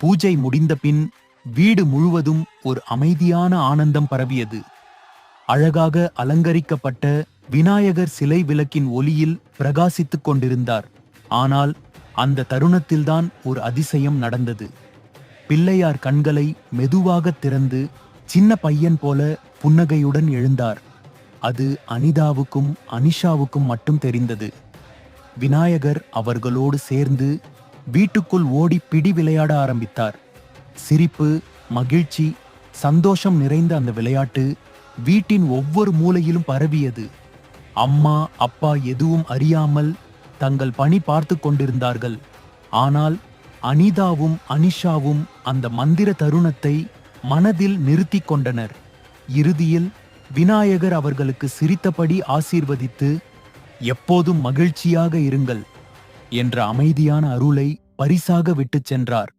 பூஜை முடிந்த பின் வீடு முழுவதும் ஒரு அமைதியான ஆனந்தம் பரவியது. அழகாக அலங்கரிக்கப்பட்ட விநாயகர் சிலை விளக்கின் ஒளியில் பிரகாசித்துக் கொண்டிருந்தார். ஆனால் அந்த தருணத்தில்தான் ஒரு அதிசயம் நடந்தது. பிள்ளையார் கண்களை மெதுவாக திறந்து சின்ன பையன் போல புன்னகையுடன் எழுந்தார். அது அனிதாவுக்கும் அனிஷாவுக்கும் மட்டும் தெரிந்தது. விநாயகர் அவர்களோடு சேர்ந்து வீட்டுக்குள் ஓடி பிடி விளையாட ஆரம்பித்தார். சிரிப்பு, மகிழ்ச்சி, சந்தோஷம் நிறைந்த அந்த விளையாட்டு வீட்டின் ஒவ்வொரு மூலையிலும் பரவியது. அம்மா அப்பா எதுவும் அறியாமல் தங்கள் பணி பார்த்து கொண்டிருந்தார்கள். ஆனால் அனிதாவும் அனிஷாவும் அந்த மந்திர தருணத்தை மனதில் நிறுத்தி கொண்டனர். இறுதியில் விநாயகர் அவர்களுக்கு சிரித்தபடி ஆசீர்வதித்து, எப்போதும் மகிழ்ச்சியாக இருங்கள் என்ற அமைதியான அருளை பரிசாக விட்டுச் சென்றார்.